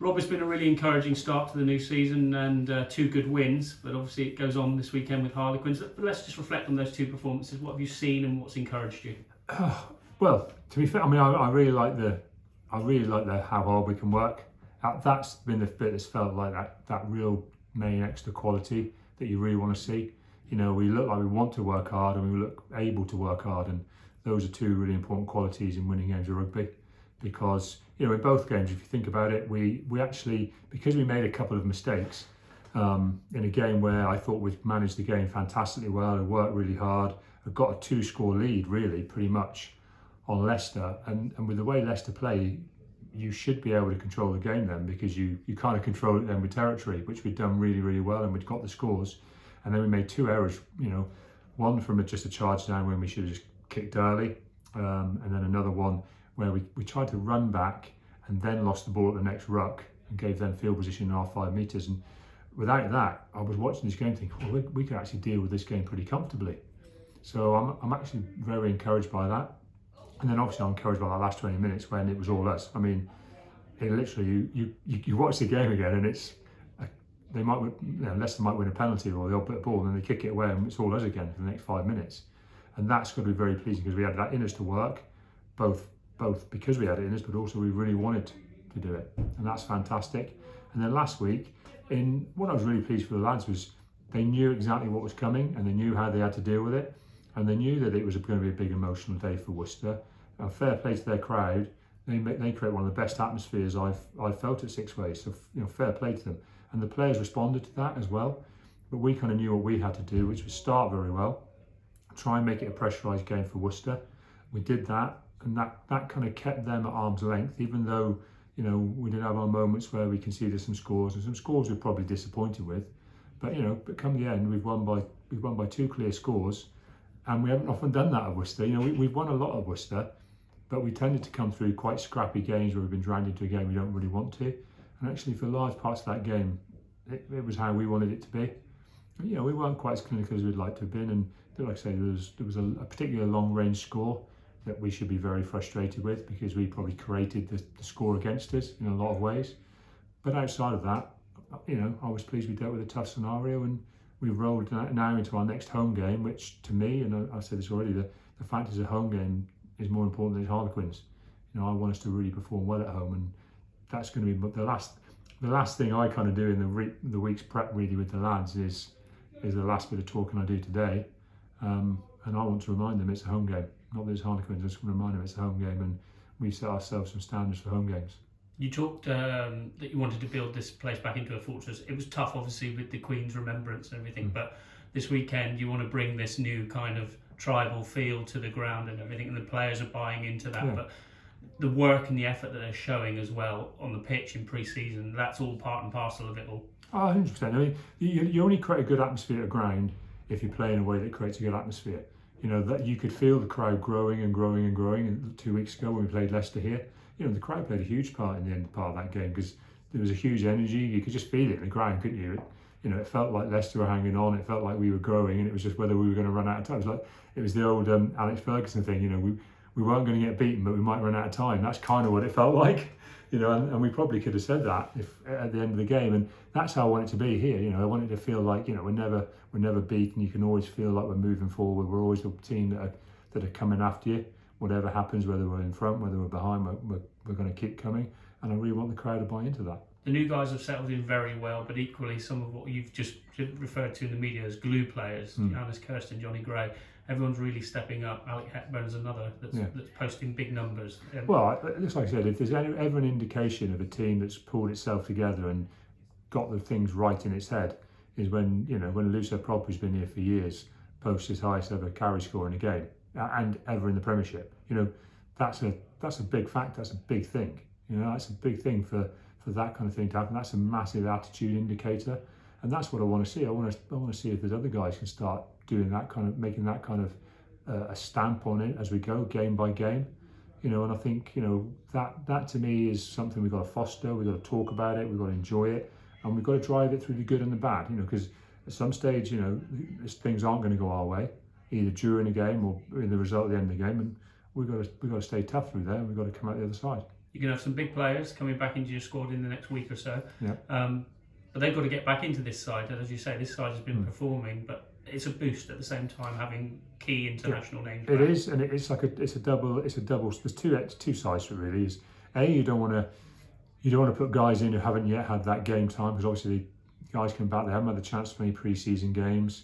Rob, it's been a really encouraging start to the new season and 2 good wins, but obviously it goes on this weekend with Harlequins. But let's just reflect on those 2 performances. What have you seen and what's encouraged you? Well, to be fair, I mean, I really like the how hard we can work. That's been the bit that's felt like that real main extra quality that you really want to see. You know, we look like we want to work hard and we look able to work hard, and those are 2 really important qualities in winning games of rugby. Because, you know, in both games, if you think about it, we actually, because we made a couple of mistakes in a game where I thought we'd managed the game fantastically well and worked really hard, I've got a 2-score lead really pretty much on Leicester, and with the way Leicester play, you should be able to control the game then, because you kind of control it then with territory, which we'd done really, really well, and we'd got the scores. And then we made 2 errors, you know, one from just a charge down when we should have just kicked early, and then another one where we tried to run back and then lost the ball at the next ruck and gave them field position in our 5 metres. And without that, I was watching this game thinking, well, we could actually deal with this game pretty comfortably. So I'm actually very encouraged by that. And then obviously I'm encouraged by that last 20 minutes when it was all us. I mean, it literally, you watch the game again and it's, they might, you know, Leicester might win a penalty or they'll put a ball and then they kick it away and it's all us again for the next 5 minutes. And that's got to be very pleasing because we had that in us to work, both because we had it in us, but also we really wanted to do it. And that's fantastic. And then last week, what I was really pleased for the lads was they knew exactly what was coming and they knew how they had to deal with it. And they knew that it was going to be a big emotional day for Worcester. And fair play to their crowd, they create one of the best atmospheres I've felt at Six Ways. So, you know, fair play to them. And the players responded to that as well. But we kind of knew what we had to do, which was start very well, try and make it a pressurised game for Worcester. We did that, and that kind of kept them at arm's length, even though, you know, we did have our moments where we conceded some scores, and some scores we're probably disappointed with. But, you know, but come the end, we've won by 2 clear scores, and we haven't often done that at Worcester. You know, we've won a lot at Worcester, but we tended to come through quite scrappy games where we've been dragged into a game we don't really want to. And actually, for large parts of that game, it was how we wanted it to be. And, you know, we weren't quite as clinical as we'd like to have been, and like I say, there was a particular long-range score that we should be very frustrated with because we probably created the score against us in a lot of ways. But outside of that, you know, I was pleased we dealt with a tough scenario, and we've rolled now into our next home game, which to me, and I said this already, the fact is a home game is more important than Harlequins. You know, I want us to really perform well at home, and that's going to be the last thing I kind of do in the week's prep really with the lads is the last bit of talking I do today. And I want to remind them it's a home game. Not that it's Harlequins, I just want to remind them it's a home game, and we set ourselves some standards for home games. You talked that you wanted to build this place back into a fortress. It was tough, obviously, with the Queen's remembrance and everything, but this weekend you want to bring this new kind of tribal feel to the ground and everything, and the players are buying into that. Yeah. But the work and the effort that they're showing as well on the pitch in pre-season, that's all part and parcel of it all. Oh, 100%. I mean, you only create a good atmosphere at ground if you play in a way that creates a good atmosphere. You know, that you could feel the crowd growing and growing and growing. And 2 weeks ago when we played Leicester here, you know, the crowd played a huge part in the end part of that game because there was a huge energy. You could just feel it in the ground, couldn't you? It felt like Leicester were hanging on. It felt like we were growing, and it was just whether we were going to run out of time. It was the old Alex Ferguson thing. You know, we weren't going to get beaten, but we might run out of time. That's kind of what it felt like. You know, and we probably could have said that if at the end of the game, and that's how I want it to be here. You know, I want it to feel like, you know, we're never beaten. You can always feel like we're moving forward. We're always the team that are coming after you. Whatever happens, whether we're in front, whether we're behind, we're going to keep coming. And I really want the crowd to buy into that. The new guys have settled in very well, but equally some of what you've just referred to in the media as glue players, Johannes Kirsten, Johnny Gray, everyone's really stepping up. Alec Hepburn's another that's posting big numbers. Well, just like I said, if there's ever an indication of a team that's pulled itself together and got the things right in its head, is when, you know, when Lucio Prop, who's been here for years, posts his highest ever carry score in a game and ever in the Premiership. You know, that's a big fact. That's a big thing. You know, that's a big thing for that kind of thing to happen. That's a massive attitude indicator, and that's what I want to see. I want to see if there's other guys can start doing that kind of, making that kind of a stamp on it as we go game by game. You know, and I think, you know, that to me is something we've got to foster. We've got to talk about it. We've got to enjoy it, and we've got to drive it through the good and the bad. You know, because at some stage, you know, things aren't going to go our way, either during a game or in the result at the end of the game, and we've got to stay tough through there, and we've got to come out the other side. You're going to have some big players coming back into your squad in the next week or so. Yeah. But they've got to get back into this side. And as you say, this side has been performing, but it's a boost at the same time having key international names. It is, and it's a double. There's two sides to it really. Is you don't want to put guys in who haven't yet had that game time, because obviously the guys come back, they haven't had the chance for any pre-season games.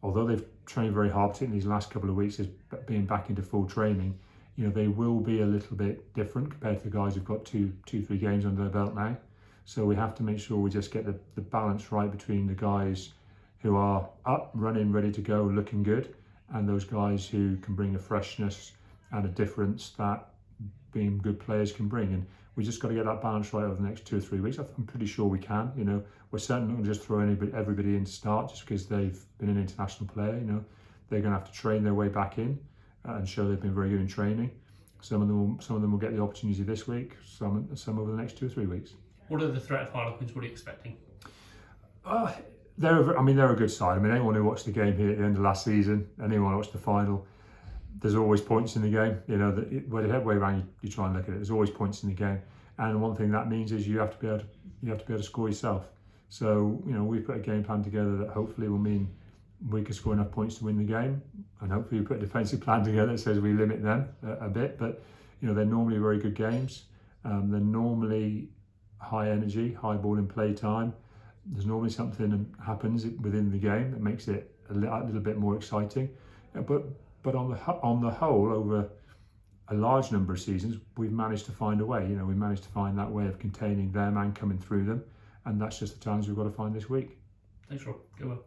Although they've trained very hard, particularly these last couple of weeks, as being back into full training, they will be a little bit different compared to the guys who've got two, 3 games under their belt now. So we have to make sure we just get the balance right between the guys who are up, running, ready to go, looking good, and those guys who can bring a freshness and a difference that being good players can bring. And we just got to get that balance right over the next 2 or 3 weeks. I'm pretty sure we can. We're certainly not going to just throw everybody in to start just because they've been an international player. They're going to have to train their way back in and show they've been very good in training. Some of them will get the opportunity this week. Some over the next 2 or 3 weeks. What are the threat of Harlequins? What are you expecting? They're a good side. Anyone who watched the game here at the end of last season, anyone who watched the final, there's always points in the game. Whatever way around you try and look at it, there's always points in the game. And one thing that means is you have to be able to score yourself. So we put a game plan together that hopefully will mean we can score enough points to win the game, and hopefully we put a defensive plan together that says we limit them a bit. But they're normally very good games. They're normally high energy, high ball in play time. There's normally something that happens within the game that makes it a little bit more exciting. But on the whole, over a large number of seasons, we've managed to find a way. We managed to find that way of containing them and coming through them, and that's just the challenge we've got to find this week. Thanks, Rob. Go well.